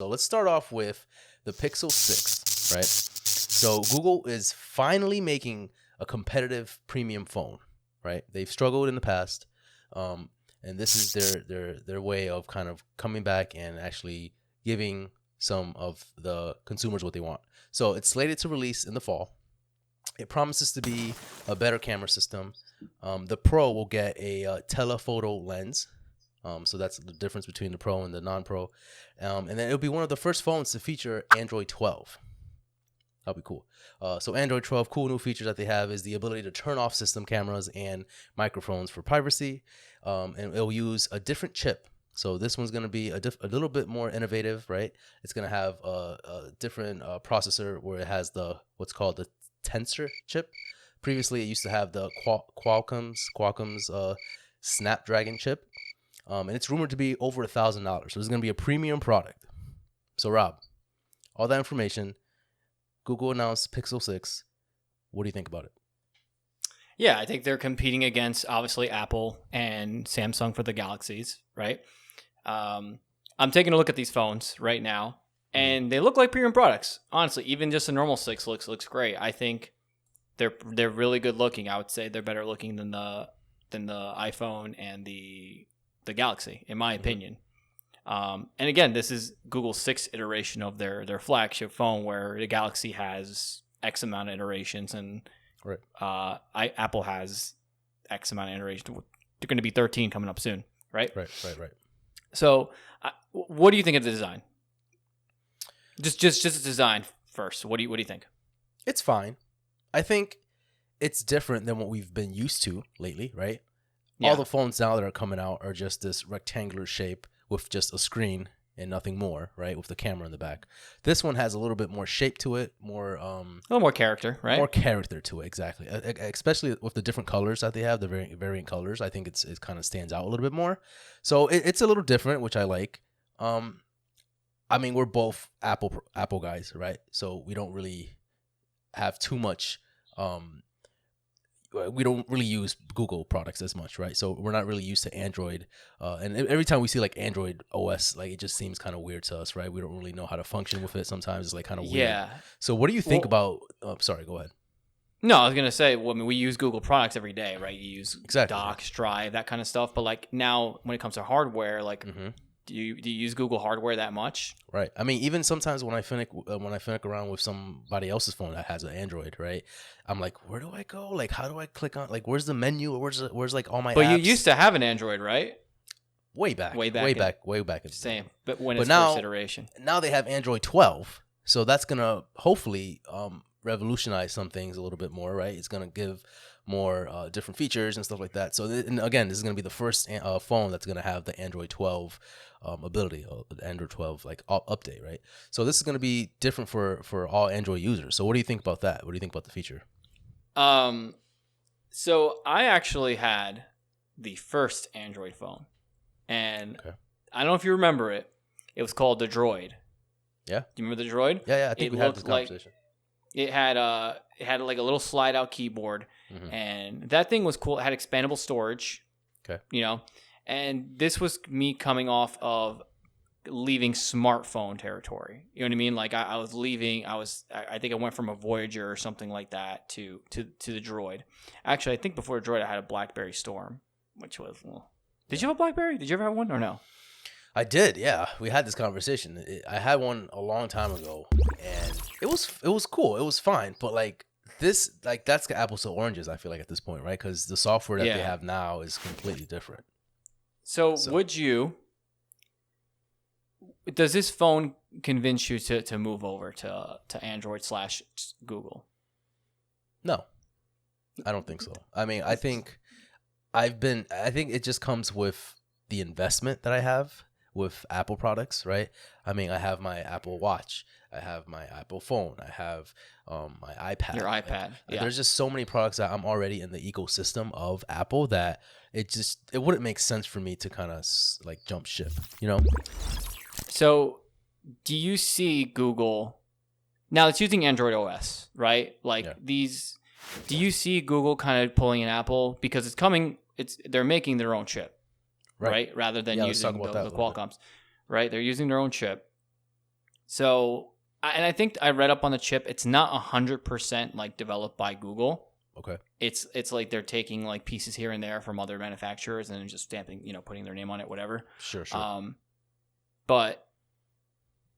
So let's start off with the Pixel 6, right? So Google is finally making a competitive premium phone, right? They've struggled in the past, and this is their way of kind of coming back and actually giving some of the consumers what they want. So it's slated to release in the fall. It promises to be a better camera system. The Pro will get a telephoto lens. So that's the difference between the Pro and the non-Pro. And then it'll be one of the first phones to feature Android 12. That'll be cool. So Android 12, cool new features that they have is the ability to turn off system cameras and microphones for privacy. And it'll use a different chip. So this one's going to be a little bit more innovative, right? It's going to have a different processor where it has what's called the Tensor chip. Previously, it used to have the Qualcomm's Snapdragon chip. And it's rumored to be over $1,000. So this is going to be a premium product. So Rob, all that information, Google announced Pixel 6. What do you think about it? Yeah, I think they're competing against, obviously, Apple and Samsung for the Galaxies, right? I'm taking a look at these phones right now, and they look like premium products. Honestly, even just a normal 6 looks great. I think they're really good looking. I would say they're better looking than the iPhone and the Galaxy, in my opinion. And again, this is Google's 6th iteration of their flagship phone, where the Galaxy has X amount of iterations, and Apple has X amount of iterations. They're going to be 13 coming up soon, right? Right. So, what do you think of the design? Just the design first. What do you think? It's fine. I think it's different than what we've been used to lately, right? Yeah. All the phones now that are coming out are just this rectangular shape with just a screen and nothing more, right? With the camera in the back. This one has a little bit more shape to it, a little more character, right? More character to it, exactly. Especially with the different colors that they have, the variant colors. I think it kind of stands out a little bit more. So it's a little different, which I like. I mean, we're both Apple guys, right? So we don't really have too much. We don't really use Google products as much, right? So we're not really used to Android. And every time we see like Android OS, like it just seems kind of weird to us, right? We don't really know how to function with it. Sometimes it's like kind of weird. Yeah. So what do you think about? Sorry, go ahead. No, I was gonna say. Well, I mean, we use Google products every day, right? You use Docs, Drive, that kind of stuff. But like now, when it comes to hardware, like. Do you use Google hardware that much? Right. I mean, even sometimes when I finick around with somebody else's phone that has an Android, right? I'm like, where do I go? Like, how do I click on? Like, where's the menu? Or where's like all my? But apps? You used to have an Android, right? Way back. Same. But when it's first iteration. Now they have Android 12, so that's gonna hopefully revolutionize some things a little bit more, right? It's gonna give more different features and stuff like that. So, and again, this is gonna be the first phone that's gonna have the Android 12 ability, the Android 12 like update, right? So this is going to be different for all Android users. So what do you think about that? What do you think about the feature? So I actually had the first Android phone, and I don't know if you remember it. It was called the Droid. Yeah. Do you remember the Droid? Yeah. I think we had this conversation. It had like a little slide out keyboard, and that thing was cool. It had expandable storage. Okay. You know. And this was me coming off of leaving smartphone territory. You know what I mean? Like I was leaving. I think I went from a Voyager or something like that to the Droid. Actually, I think before the Droid, I had a BlackBerry Storm, which was. Well, did you have a BlackBerry? Did you ever have one or no? I did. Yeah, we had this conversation. I had one a long time ago, and it was cool. It was fine, but like. That's the apples to oranges. I feel like at this point, right? Because the software that they have now is completely different. So does this phone convince you to move over to Android / Google? No, I don't think so. I mean, I think it just comes with the investment that I have with Apple products, right? I mean, I have my Apple Watch. I have my Apple phone. I have my iPad. Your iPad. Yeah. There's just so many products that I'm already in the ecosystem of Apple that it wouldn't make sense for me to kind of like jump ship, you know? So do you see Google now it's using Android OS, right? Like these, do you see Google kind of pulling an Apple because they're making their own chip, right? Rather than using the Qualcomm's, right? They're using their own chip. So, and I think I read up on the chip. It's not 100% like developed by Google. Okay. It's like they're taking like pieces here and there from other manufacturers and then just stamping, putting their name on it, whatever. Sure. But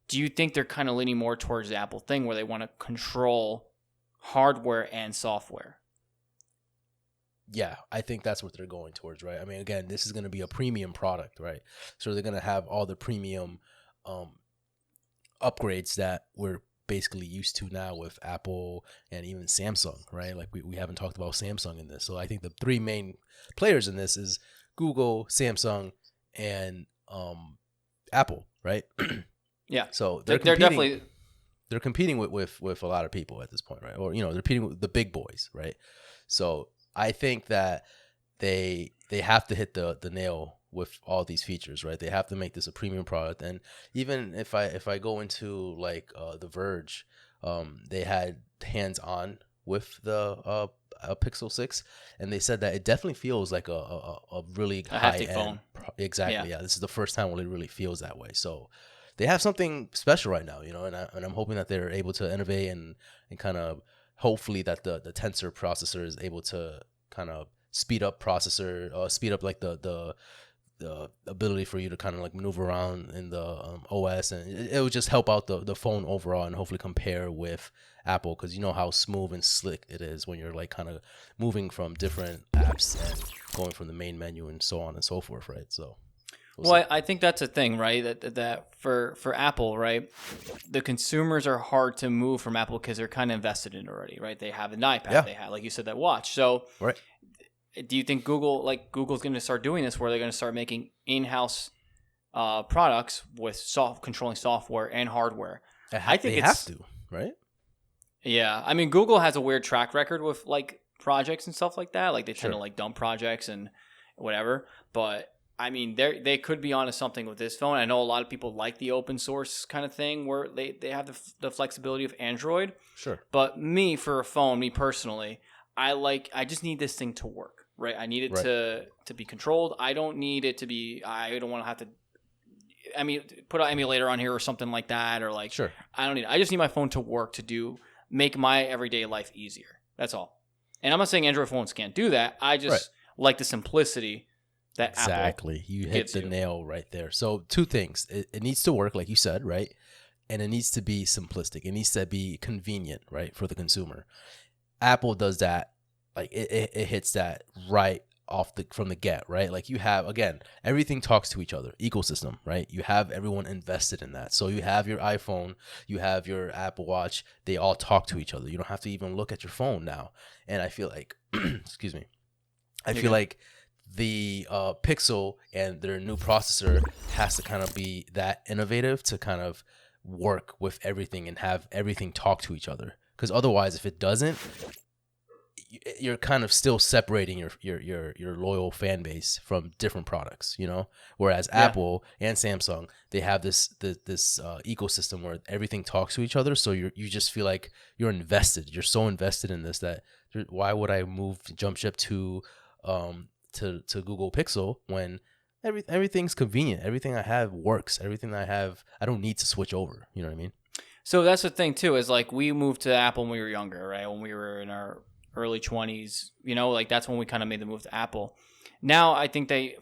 do you think they're kind of leaning more towards the Apple thing where they want to control hardware and software? Yeah, I think that's what they're going towards, right? I mean, again, this is going to be a premium product, right? So they're going to have all the premium upgrades that we're basically used to now with Apple and even Samsung, right? Like we haven't talked about Samsung in this. So I think the three main players in this is Google, Samsung, and Apple, right? Yeah. So they're definitely competing with a lot of people at this point, right? Or they're competing with the big boys, right? So I think that they have to hit the nail with all these features, right? They have to make this a premium product. And even if I go into like The Verge, they had hands-on with the Pixel 6, and they said that it definitely feels like a really high-end phone. Exactly. Yeah, this is the first time when it really feels that way. So they have something special right now, and I'm hoping that they're able to innovate and kind of hopefully that the Tensor processor is able to kind of speed up like the ability for you to kind of like maneuver around in the OS, and it would just help out the phone overall and hopefully compare with Apple, because you know how smooth and slick it is when you're like kind of moving from different apps and going from the main menu and so on and so forth, right? So well, I think that's a thing, right? That for Apple, right? The consumers are hard to move from Apple because they're kind of invested in it already, right? They have an iPad, Yeah. they have, like you said, that watch. So, right. Do you think Google's going to start doing this, where they're going to start making in-house products with controlling software and hardware? I think they have to, right? Yeah, I mean, Google has a weird track record with like projects and stuff like that. Like they tend to like dump projects and whatever, but. I mean, they could be onto something with this phone. I know a lot of people like the open source kind of thing where they have the flexibility of Android. Sure. But me personally, I just need this thing to work, right? I need it to be controlled. I don't need it to be, I don't want to have to, put an emulator on here or something like that, or like, sure. I just need my phone to work make my everyday life easier. That's all. And I'm not saying Android phones can't do that. I just like the simplicity that exactly. Apple you hit the nail right there. So two things. It needs to work, like you said, right? And it needs to be simplistic. It needs to be convenient, right, for the consumer. Apple does that. Like it hits that right off from the get, right? Like you have, again, everything talks to each other. Ecosystem, right? You have everyone invested in that. So you have your iPhone, you have your Apple Watch. They all talk to each other. You don't have to even look at your phone now. And I feel like, excuse me, I feel like the Pixel and their new processor has to kind of be that innovative to kind of work with everything and have everything talk to each other. Because otherwise, if it doesn't, you're kind of still separating your loyal fan base from different products, Whereas Apple and Samsung, they have this ecosystem where everything talks to each other. So you just feel like you're invested. You're so invested in this that why would I jump ship to Google Pixel when everything's convenient. Everything I have works. Everything I have, I don't need to switch over. You know what I mean? So that's the thing too, is like we moved to Apple when we were younger, right? When we were in our early 20s, like that's when we kind of made the move to Apple. Now I think I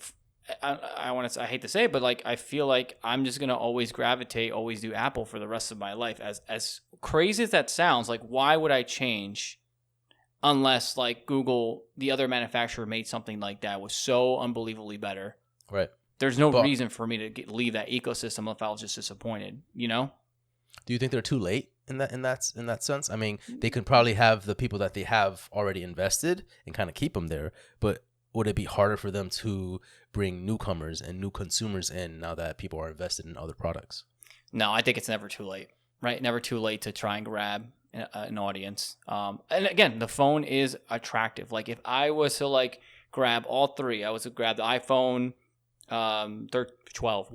hate to say it, but like I feel like I'm just going to always do Apple for the rest of my life. As crazy as that sounds, like why would I change? Unless like Google, the other manufacturer, made something like that was so unbelievably better. Right. There's no reason for me to leave that ecosystem if I was just disappointed, Do you think they're too late in that sense? I mean, they could probably have the people that they have already invested and kind of keep them there, but would it be harder for them to bring newcomers and new consumers in now that people are invested in other products? No, I think it's never too late, right? Never too late to try and grab an audience. And again, the phone is attractive. Like if I was to like grab all three, I was to grab the iPhone 12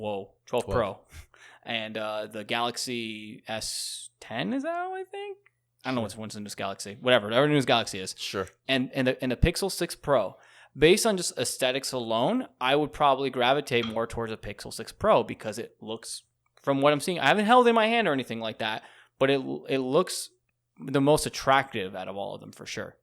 Pro and the Galaxy S10, is that how I think? I don't know what's in this Galaxy. Whatever this Galaxy is. Sure. And the Pixel 6 Pro. Based on just aesthetics alone, I would probably gravitate more towards a Pixel 6 Pro because it looks from what I'm seeing. I haven't held it in my hand or anything like that, but it looks the most attractive out of all of them for sure.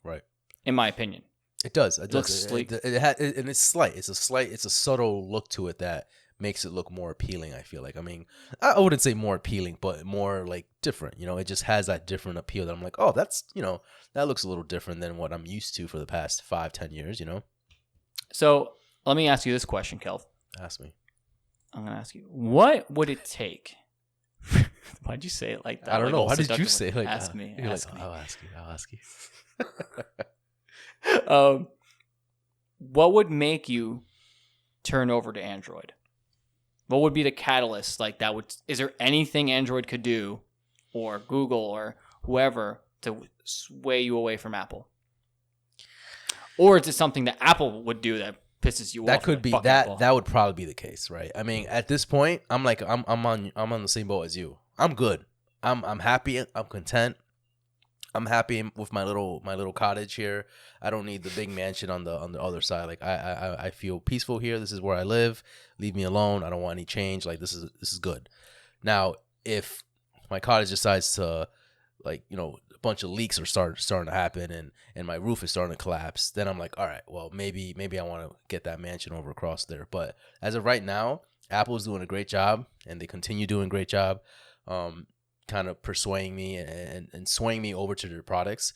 Right. In my opinion. It does. It looks sleek. And it's slight. It's a subtle look to it that makes it look more appealing, I feel like. I mean, I wouldn't say more appealing, but more like different. You know, it just has that different appeal that I'm like, oh, that's, you know, that looks a little different than what I'm used to for the past 5-10 years, you know? So let me ask you this question, Kelv. Ask me. I'm going to ask you, what would it take? Why'd you say it like that? I don't like know. Why did you say it like ask that? Me. You're ask like, me. I'll ask you. What would make you turn over to Android? What would be the catalyst? Like that would, is there anything Android could do or Google or whoever to sway you away from Apple? Or is it something that Apple would do that pisses you off? That could be Apple? that would probably be the case, right? I mean, at this point, I'm on the same boat as you. I'm good. I'm happy. I'm content. I'm happy with my little cottage here. I don't need the big mansion on the other side. Like I feel peaceful here. This is where I live. Leave me alone. I don't want any change. Like this is good. Now, if my cottage decides to, like, you know, a bunch of leaks are starting to happen and my roof is starting to collapse, then I'm like, all right, well, maybe I want to get that mansion over across there. But as of right now, Apple's doing a great job, and they continue doing a great job. Kind of persuading me and swaying me over to their products.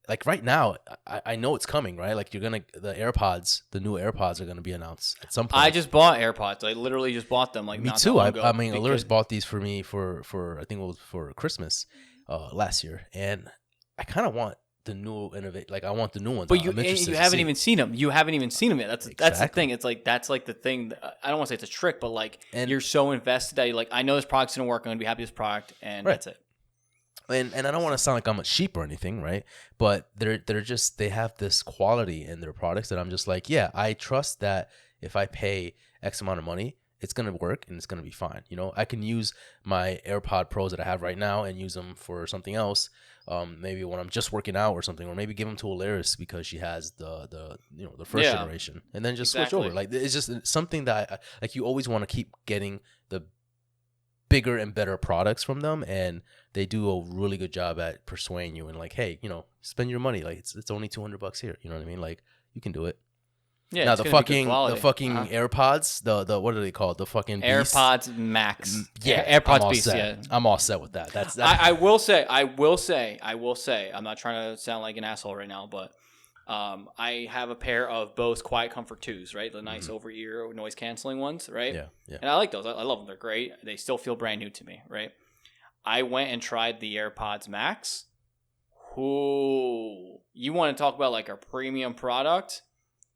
Like right now, I know it's coming, right? Like the new AirPods are gonna be announced at some point. I just bought AirPods. I literally just bought them. Like me not too. That long ago I mean, because Alura's bought these for me for I think it was for Christmas last year, and I kind of want the new innovate. Like I want the new ones. But you haven't even seen them. You haven't even seen them yet. That's the thing. It's like that's like the thing. I don't want to say it's a trick, but like you're so invested that you're like, I know this product's gonna work. I'm gonna be happy with this product, and that's it. And I don't want to sound like I'm a sheep or anything, right? But they have this quality in their products that I'm just like, yeah, I trust that if I pay X amount of money, it's gonna work and it's gonna be fine. You know, I can use my AirPod Pros that I have right now and use them for something else. Maybe when I'm just working out or something, or maybe give them to Alaris because she has the first generation, and then just switch over. Like it's just something that like you always want to keep getting the bigger and better products from them, and they do a really good job at persuading you and like, hey, you know, spend your money. Like it's only $200 here. You know what I mean? Like you can do it. Yeah. Now the fucking AirPods, the what are they called? The fucking Beast? AirPods Max. Yeah, AirPods Beast. Yeah, I'm all set with that. That's I will say. I'm not trying to sound like an asshole right now, but I have a pair of Bose Quiet Comfort 2s, right? The nice over-ear noise canceling ones, right? Yeah. And I like those. I love them. They're great. They still feel brand new to me, right? I went and tried the AirPods Max. Ooh, you want to talk about like a premium product?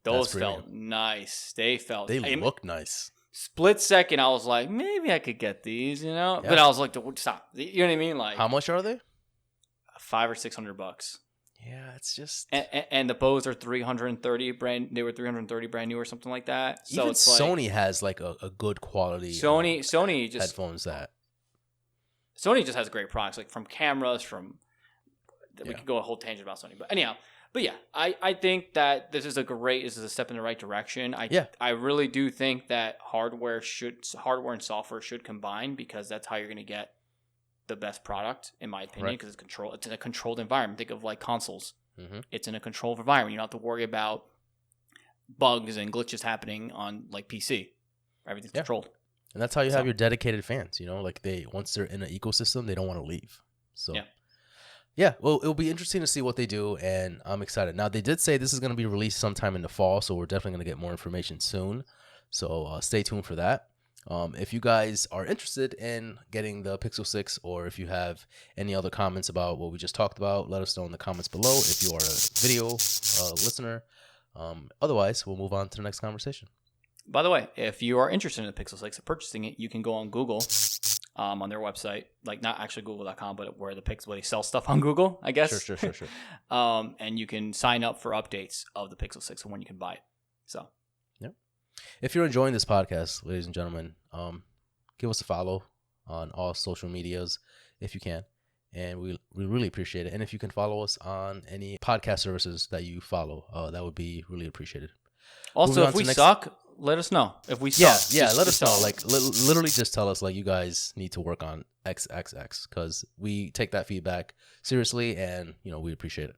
Those felt nice. They look nice. Split second, I was like, maybe I could get these, you know? Yeah. But I was like, stop. You know what I mean? Like, how much are they? $500 or $600. Yeah, it's just and the Bose are 330 brand. They were 330 brand new or something like that. So even it's like, Sony has like a good quality. Sony just headphones that. Sony just has great products, like from cameras, we could go a whole tangent about Sony. But anyhow, I think that this is a step in the right direction. I really do think that hardware and software should combine, because that's how you're going to get the best product, in my opinion, because it's in a controlled environment. Think of like consoles. Mm-hmm. It's in a controlled environment. You don't have to worry about bugs and glitches happening on like PC. Everything's controlled. And that's how you have your dedicated fans, you know, like once they're in an ecosystem, they don't want to leave. So well, it'll be interesting to see what they do, and I'm excited. Now, they did say this is going to be released sometime in the fall, so we're definitely going to get more information soon. So stay tuned for that. If you guys are interested in getting the Pixel 6, or if you have any other comments about what we just talked about, let us know in the comments below if you are a video listener. Otherwise, we'll move on to the next conversation. By the way, if you are interested in the Pixel 6 and purchasing it, you can go on Google on their website, like not actually google.com, but where they sell stuff on Google, I guess. Sure. And you can sign up for updates of the Pixel 6 and when you can buy it. So. If you're enjoying this podcast, ladies and gentlemen, give us a follow on all social medias if you can, and we really appreciate it. And if you can follow us on any podcast services that you follow, that would be really appreciated. Also, if we suck, let us know if we suck. Yeah. Let us know. tell Like literally, just tell us like you guys need to work on XXX because we take that feedback seriously, and we appreciate it.